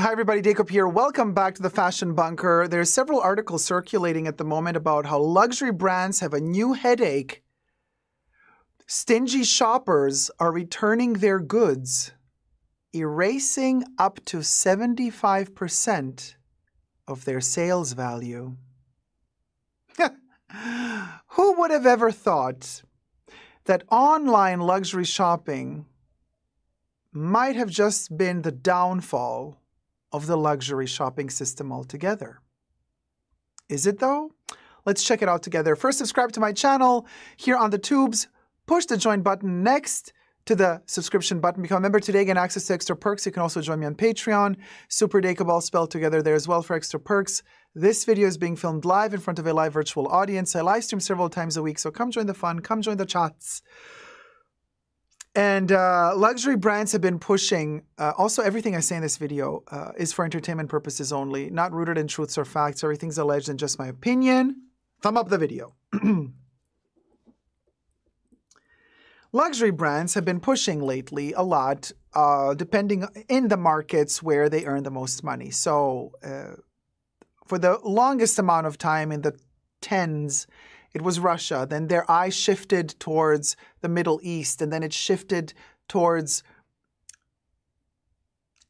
Hi everybody, Dacob here. Welcome back to the Fashion Bunker. There's several articles circulating at the moment about how luxury brands have a new headache. Stingy shoppers are returning their goods, erasing up to 75% of their sales value. Who would have ever thought that online luxury shopping might have just been the downfall of the luxury shopping system altogether? Is it though? Let's check it out together. First, subscribe to my channel here on the tubes. Push the join button next to the subscription button. Become a member today, get access to extra perks. You can also join me on Patreon. superdacob all spelled together there as well for extra perks. This video is being filmed live in front of a live virtual audience. I live stream several times a week, so come join the fun, come join the chats. And luxury brands have been pushing, also everything I say in this video is for entertainment purposes only, not rooted in truths or facts. Everything's alleged and just my opinion. Thumb up the video. Luxury brands have been pushing lately a lot, depending in the markets where they earn the most money. So for the longest amount of time in the tens, it was Russia. Then their eye shifted towards the Middle East, and then it shifted towards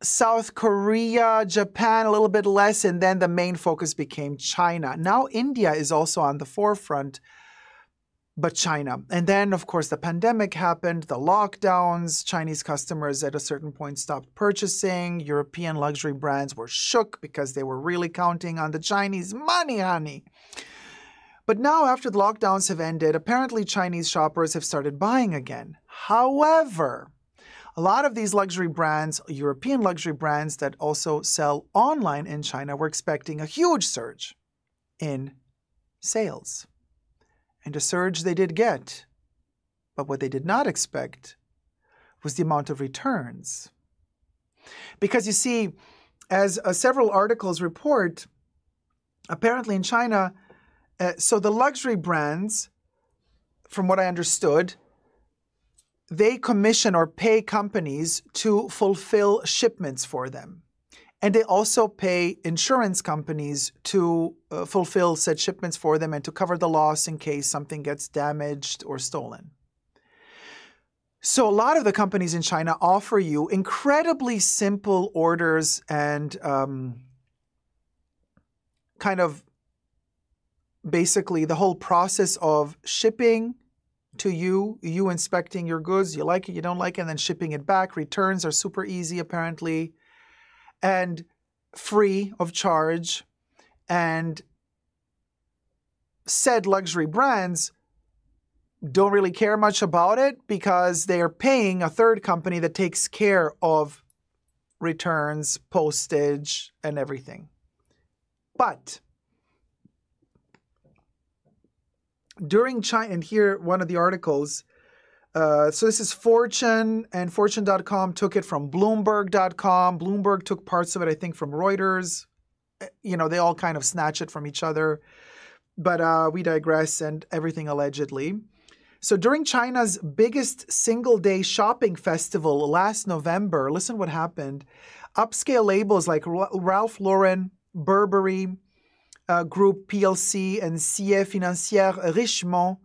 South Korea, Japan, a little bit less, and then the main focus became China. Now India is also on the forefront, but China. And then, of course, the pandemic happened, the lockdowns, Chinese customers at a certain point stopped purchasing. European luxury brands were shook because they were really counting on the Chinese money, honey. But now, after the lockdowns have ended, apparently Chinese shoppers have started buying again. However, a lot of these luxury brands, European luxury brands that also sell online in China, were expecting a huge surge in sales. And a surge they did get. But what they did not expect was the amount of returns. Because you see, as several articles report, apparently in China, so the luxury brands, from what I understood, they commission or pay companies to fulfill shipments for them. And they also pay insurance companies to fulfill said shipments for them and to cover the loss in case something gets damaged or stolen. So a lot of the companies in China offer you incredibly simple orders and kind of basically the whole process of shipping to you, you inspecting your goods, you like it, you don't like it, and then shipping it back. Returns are super easy, apparently, and free of charge. And said luxury brands don't really care much about it because they are paying a third company that takes care of returns, postage, and everything. But during China, and here one of the articles, so this is Fortune, and Fortune.com took it from Bloomberg.com. Bloomberg took parts of it, I think, from Reuters. You know, they all kind of snatch it from each other. But we digress, and everything allegedly. So during China's biggest single-day shopping festival last November, listen what happened. Upscale labels like Ralph Lauren, Burberry, Group PLC, and CIE Financière Richemont,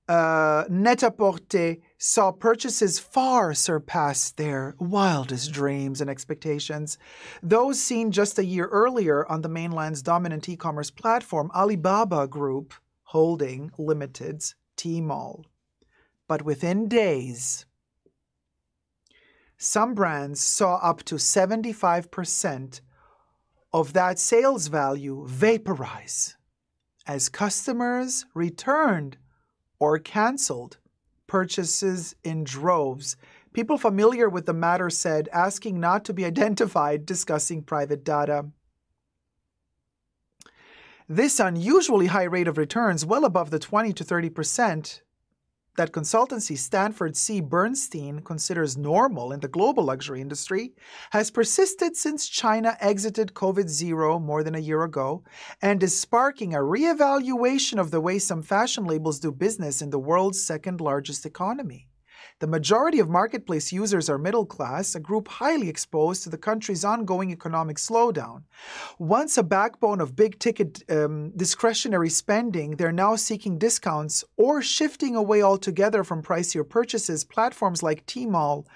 Net-a-Porter saw purchases far surpass their wildest dreams and expectations. Those seen just a year earlier on the mainland's dominant e-commerce platform, Alibaba Group Holding Limited's Tmall. But within days, some brands saw up to 75% of that sales value vaporize as customers returned or canceled purchases in droves. People familiar with the matter said, asking not to be identified, discussing private data. This unusually high rate of returns, well above the 20 to 30% that consultancy Stanford C. Bernstein considers normal in the global luxury industry, has persisted since China exited COVID-0 more than a year ago and is sparking a reevaluation of the way some fashion labels do business in the world's second largest economy. The majority of marketplace users are middle class, a group highly exposed to the country's ongoing economic slowdown. Once a backbone of big-ticket discretionary spending, they're now seeking discounts or shifting away altogether from pricier purchases. Platforms like Tmall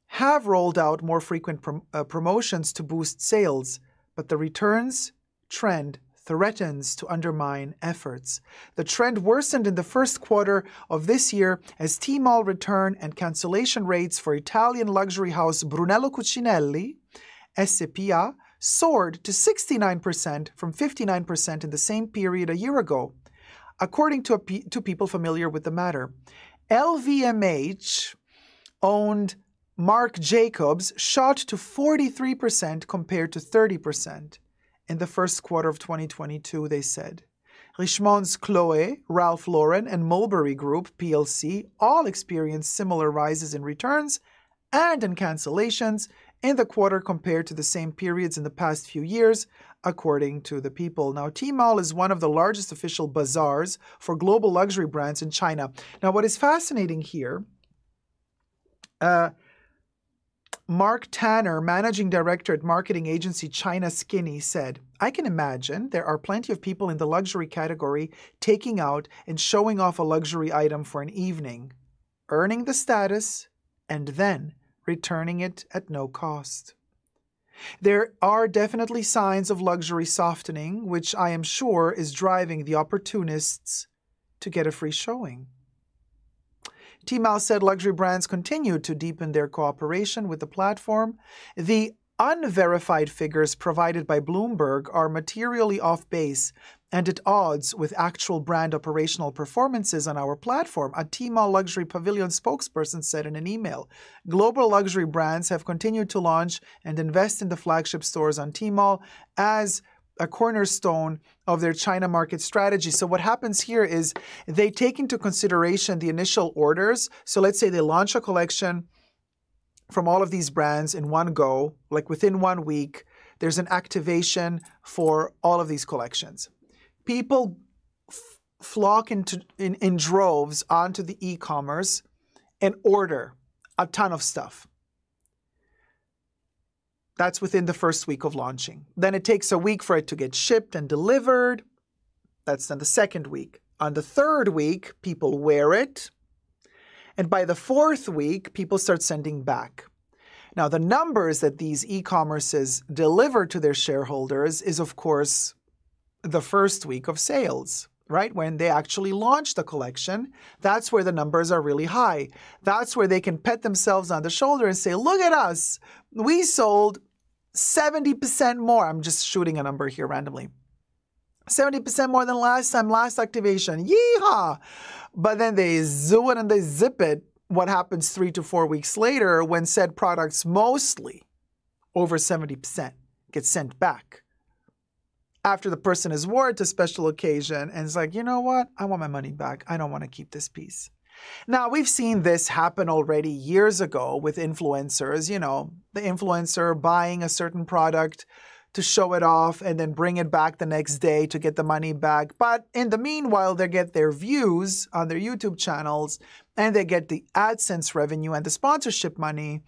have rolled out more frequent promotions to boost sales, but the returns trend threatens to undermine efforts. The trend worsened in the first quarter of this year as Tmall return and cancellation rates for Italian luxury house Brunello Cucinelli, SCPA, soared to 69% from 59% in the same period a year ago, according to people familiar with the matter. LVMH owned Marc Jacobs shot to 43% compared to 30% in the first quarter of 2022, they said. Richemont's Chloé, Ralph Lauren, and Mulberry Group, PLC, all experienced similar rises in returns and in cancellations in the quarter compared to the same periods in the past few years, according to the people. Now, Tmall is one of the largest official bazaars for global luxury brands in China. Now, what is fascinating here, Mark Tanner, managing director at marketing agency China Skinny, said, "I can imagine there are plenty of people in the luxury category taking out and showing off a luxury item for an evening, earning the status, and then returning it at no cost. There are definitely signs of luxury softening, which I am sure is driving the opportunists to get a free showing." Tmall said luxury brands continue to deepen their cooperation with the platform. The unverified figures provided by Bloomberg are materially off base and at odds with actual brand operational performances on our platform, a Tmall Luxury Pavilion spokesperson said in an email. Global luxury brands have continued to launch and invest in the flagship stores on Tmall as a cornerstone of their China market strategy. So what happens here is they take into consideration the initial orders. So let's say they launch a collection from all of these brands in one go, like within 1 week, there's an activation for all of these collections. People flock in droves onto the e-commerce and order a ton of stuff. That's within the first week of launching. Then it takes a week for it to get shipped and delivered. That's then the second week. On the third week, people wear it. And by the fourth week, people start sending back. Now, the numbers that these e-commerces deliver to their shareholders is, of course, the first week of sales, right? When they actually launch the collection, that's where the numbers are really high. That's where they can pat themselves on the shoulder and say, look at us. We sold 70% more. I'm just shooting a number here randomly. 70% more than last time, last activation. Yeehaw! But then they zoo it and they zip it. What happens 3 to 4 weeks later when said products mostly over 70% get sent back after the person has worn it to a special occasion and is like, you know what? I want my money back. I don't want to keep this piece. Now, we've seen this happen already years ago with influencers, you know, the influencer buying a certain product to show it off and then bring it back the next day to get the money back. But in the meanwhile, they get their views on their YouTube channels and they get the AdSense revenue and the sponsorship money.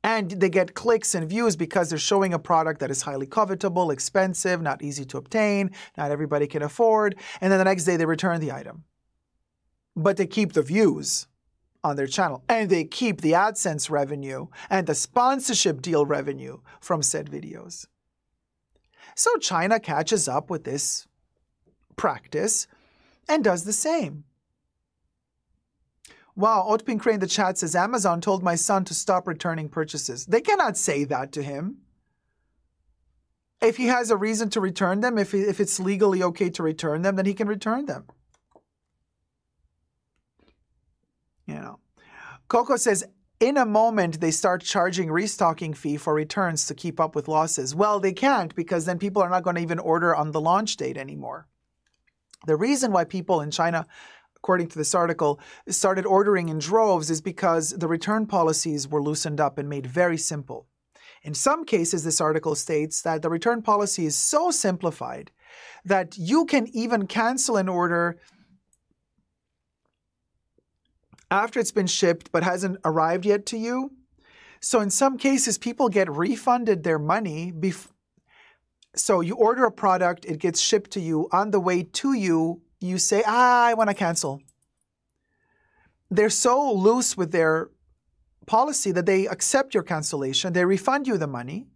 And they get clicks and views because they're showing a product that is highly covetable, expensive, not easy to obtain, not everybody can afford. And then the next day they return the item. But they keep the views on their channel and they keep the AdSense revenue and the sponsorship deal revenue from said videos. So China catches up with this practice and does the same. Wow, Otpin Crane in the chat says, Amazon told my son to stop returning purchases. They cannot say that to him. If he has a reason to return them, if it's legally okay to return them, then he can return them. You know, Coco says, in a moment, they start charging restocking fee for returns to keep up with losses. Well, they can't because then people are not going to even order on the launch date anymore. The reason why people in China, according to this article, started ordering in droves is because the return policies were loosened up and made very simple. In some cases, this article states that the return policy is so simplified that you can even cancel an order after it's been shipped but hasn't arrived yet to you. So in some cases, people get refunded their money. So you order a product, it gets shipped to you. On the way to you, you say, I want to cancel. They're so loose with their policy that they accept your cancellation. They refund you the money.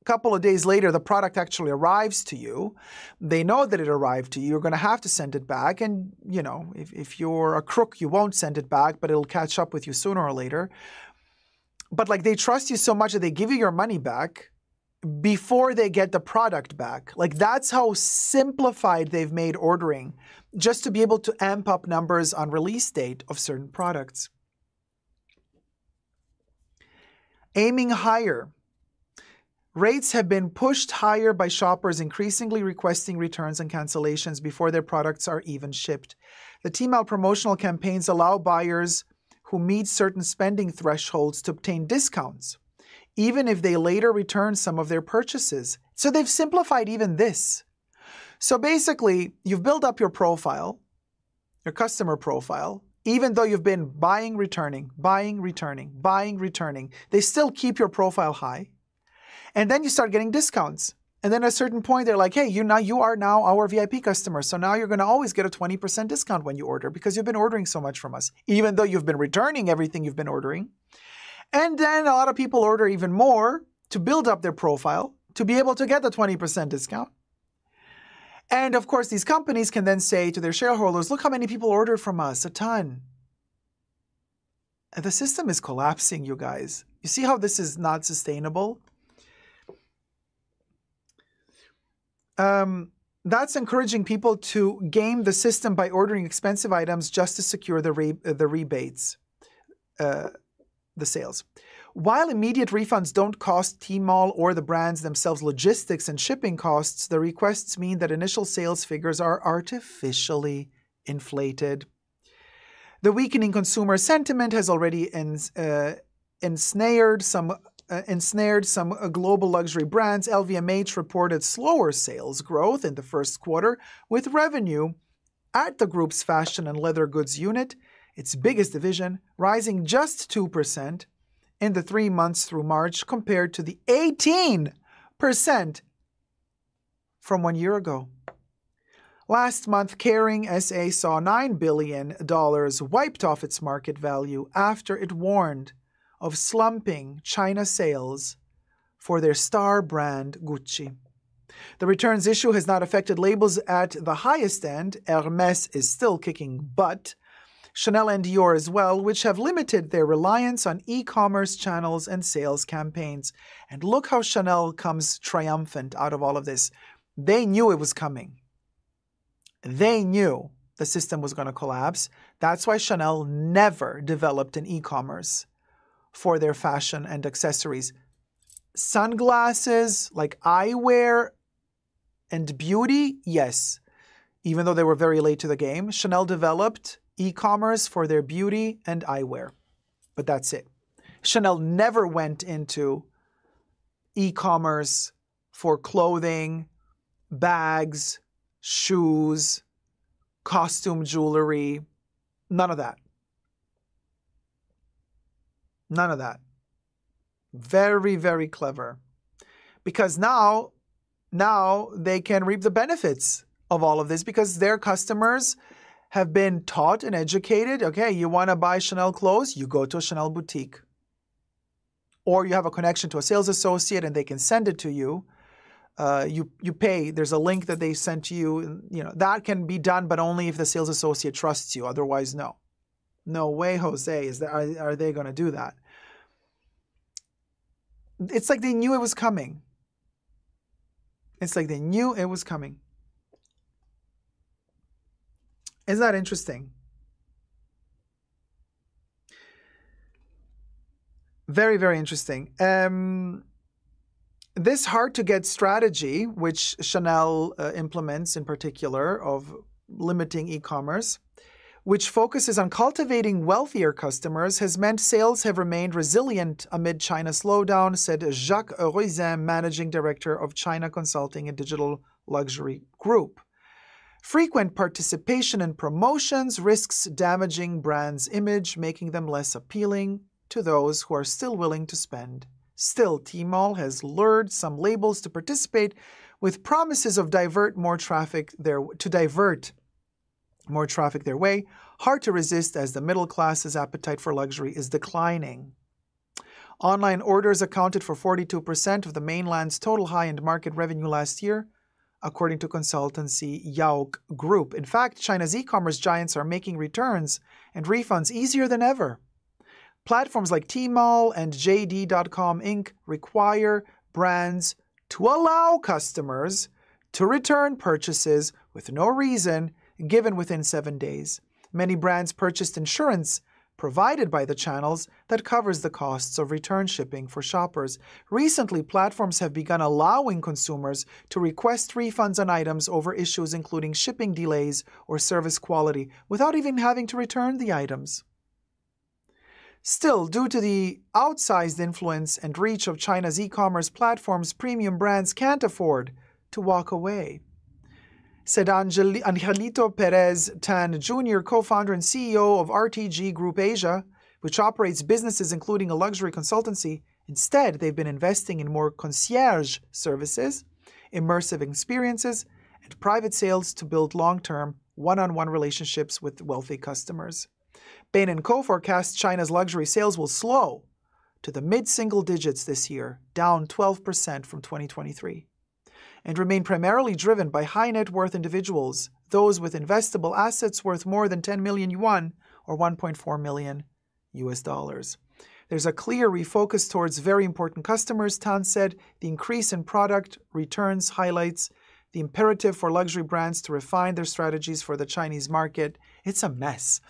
A couple of days later, the product actually arrives to you. They know that it arrived to you. You're going to have to send it back. And, you know, if you're a crook, you won't send it back, but it'll catch up with you sooner or later. But like they trust you so much that they give you your money back before they get the product back. Like that's how simplified they've made ordering, just to be able to amp up numbers on release date of certain products. Aiming higher. Rates have been pushed higher by shoppers increasingly requesting returns and cancellations before their products are even shipped. The Tmall promotional campaigns allow buyers who meet certain spending thresholds to obtain discounts, even if they later return some of their purchases. So they've simplified even this. So basically, you've built up your profile, your customer profile, even though you've been buying, returning, buying, returning, buying, returning. They still keep your profile high. And then you start getting discounts. And then at a certain point, they're like, hey, you are now our VIP customer. So now you're going to always get a 20% discount when you order because you've been ordering so much from us, even though you've been returning everything you've been ordering. And then a lot of people order even more to build up their profile to be able to get the 20% discount. And of course, these companies can then say to their shareholders, look how many people ordered from us, a ton. And the system is collapsing, you guys. You see how this is not sustainable? That's encouraging people to game the system by ordering expensive items just to secure the rebates, the sales. While immediate refunds don't cost Tmall or the brands themselves logistics and shipping costs, the requests mean that initial sales figures are artificially inflated. The weakening consumer sentiment has already ensnared some global luxury brands. LVMH reported slower sales growth in the first quarter, with revenue at the group's fashion and leather goods unit, its biggest division, rising just 2% in the 3 months through March compared to the 18% from 1 year ago. Last month, Kering SA saw $9 billion wiped off its market value after it warned of slumping China sales for their star brand Gucci. The returns issue has not affected labels at the highest end. Hermès is still kicking butt. Chanel and Dior as well, which have limited their reliance on e-commerce channels and sales campaigns. And look how Chanel comes triumphant out of all of this. They knew it was coming. They knew the system was going to collapse. That's why Chanel never developed an e-commerce for their fashion and accessories. Sunglasses, like eyewear and beauty, yes. Even though they were very late to the game, Chanel developed e-commerce for their beauty and eyewear. But that's it. Chanel never went into e-commerce for clothing, bags, shoes, costume jewelry, none of that. None of that. Very, very clever. Because now they can reap the benefits of all of this because their customers have been taught and educated. Okay, you want to buy Chanel clothes, you go to a Chanel boutique. Or you have a connection to a sales associate and they can send it to you. You pay. There's a link that they sent to you. You know, that can be done, but only if the sales associate trusts you. Otherwise, no. No way, Jose. Are they going to do that? It's like they knew it was coming. It's like they knew it was coming. Isn't that interesting? Very, very interesting. This hard-to-get strategy, which Chanel implements in particular, of limiting e-commerce, which focuses on cultivating wealthier customers, has meant sales have remained resilient amid China's slowdown, said Jacques Roizin, managing director of China Consulting and Digital Luxury Group. Frequent participation in promotions risks damaging brands' image, making them less appealing to those who are still willing to spend. Still, Tmall has lured some labels to participate with promises of divert more traffic their way. Hard to resist as the middle class's appetite for luxury is declining. Online orders accounted for 42% of the mainland's total high-end market revenue last year, according to consultancy Yaok Group. In fact, China's e-commerce giants are making returns and refunds easier than ever. Platforms like Tmall and JD.com Inc. require brands to allow customers to return purchases with no reason given within 7 days. Many brands purchased insurance provided by the channels that covers the costs of return shipping for shoppers. Recently, platforms have begun allowing consumers to request refunds on items over issues including shipping delays or service quality without even having to return the items. Still, due to the outsized influence and reach of China's e-commerce platforms, premium brands can't afford to walk away, said Angelito Perez Tan Jr., co-founder and CEO of RTG Group Asia, which operates businesses including a luxury consultancy. Instead, they've been investing in more concierge services, immersive experiences, and private sales to build long-term, one-on-one relationships with wealthy customers. Bain & Co. forecasts China's luxury sales will slow to the mid-single digits this year, down 12% from 2023, and remain primarily driven by high-net-worth individuals, those with investable assets worth more than 10 million yuan, or $1.4 million. There's a clear refocus towards very important customers, Tan said. The increase in product returns highlights the imperative for luxury brands to refine their strategies for the Chinese market. It's a mess.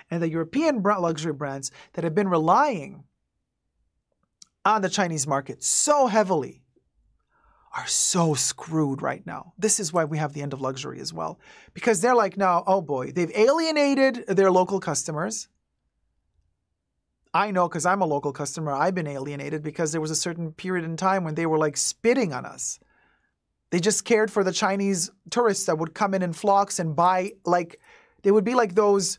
And the European luxury brands that have been relying on the Chinese market so heavily are so screwed right now. This is why we have the end of luxury as well. Because they're like now, oh boy, they've alienated their local customers. I know because I'm a local customer, I've been alienated because there was a certain period in time when they were like spitting on us. They just cared for the Chinese tourists that would come in flocks and buy, like, they would be like those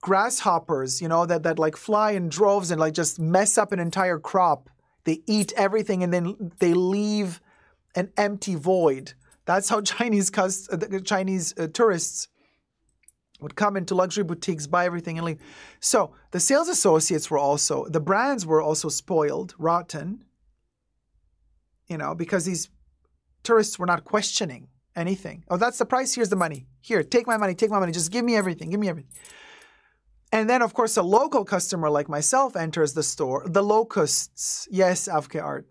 grasshoppers, you know, that like fly in droves and like just mess up an entire crop. They eat everything and then they leave an empty void. That's how Chinese tourists would come into luxury boutiques, buy everything and leave. So the sales associates were also, the brands were also spoiled, rotten, you know, because these tourists were not questioning anything. Oh, that's the price. Here's the money. Here, take my money. Take my money. Just give me everything. Give me everything. And then, of course, a local customer like myself enters the store. The locusts. Yes, Avke Art.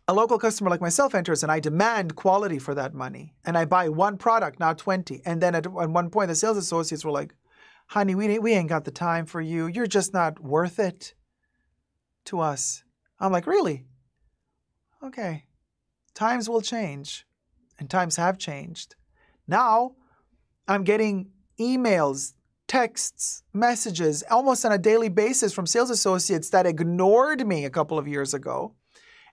A local customer like myself enters and I demand quality for that money. And I buy one product, not 20. And then at one point, the sales associates were like, honey, we ain't got the time for you. You're just not worth it to us. I'm like, really? Okay. Times will change, and times have changed. Now, I'm getting emails, texts, messages, almost on a daily basis from sales associates that ignored me a couple of years ago.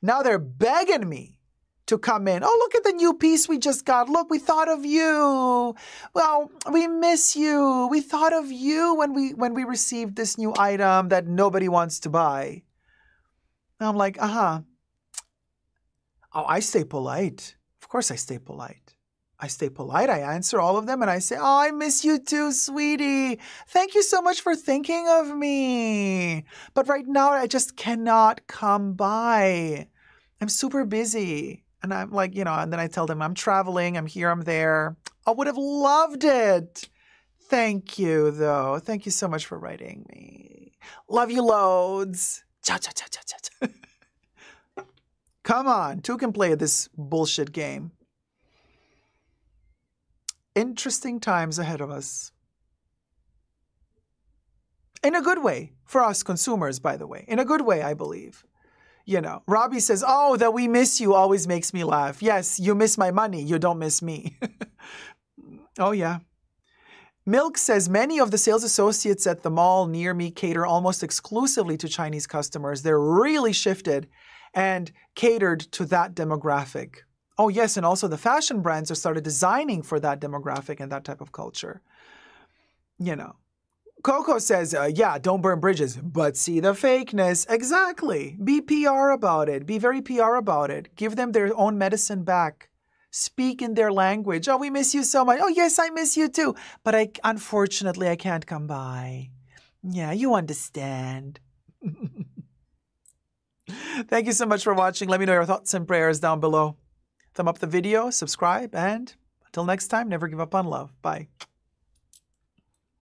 Now they're begging me to come in. Oh, look at the new piece we just got. Look, we thought of you. Well, we miss you. We thought of you when we received this new item that nobody wants to buy. And I'm like, Oh, I stay polite. Of course I stay polite. I stay polite. I answer all of them and I say, oh, I miss you too, sweetie. Thank you so much for thinking of me. But right now I just cannot come by. I'm super busy. And I'm like, you know, and then I tell them I'm traveling, I'm here, I'm there. I would have loved it. Thank you, though. Thank you so much for writing me. Love you loads. Cha, cha, cha, cha, cha, cha. Come on, two can play this bullshit game. Interesting times ahead of us. In a good way, for us consumers, by the way. In a good way, I believe. You know, Robbie says, oh, that we miss you always makes me laugh. Yes, you miss my money, you don't miss me. Oh, yeah. Milk says, many of the sales associates at the mall near me cater almost exclusively to Chinese customers. They're really shifted and catered to that demographic. Oh, yes, and also the fashion brands have started designing for that demographic and that type of culture. You know, Coco says, yeah, don't burn bridges, but see the fakeness. Exactly. Be PR about it. Be very PR about it. Give them their own medicine back. Speak in their language. Oh, we miss you so much. Oh, yes, I miss you too. But unfortunately, I can't come by. Yeah, you understand. Thank you so much for watching. Let me know your thoughts and prayers down below. Thumb up the video, subscribe, and until next time, never give up on love. Bye.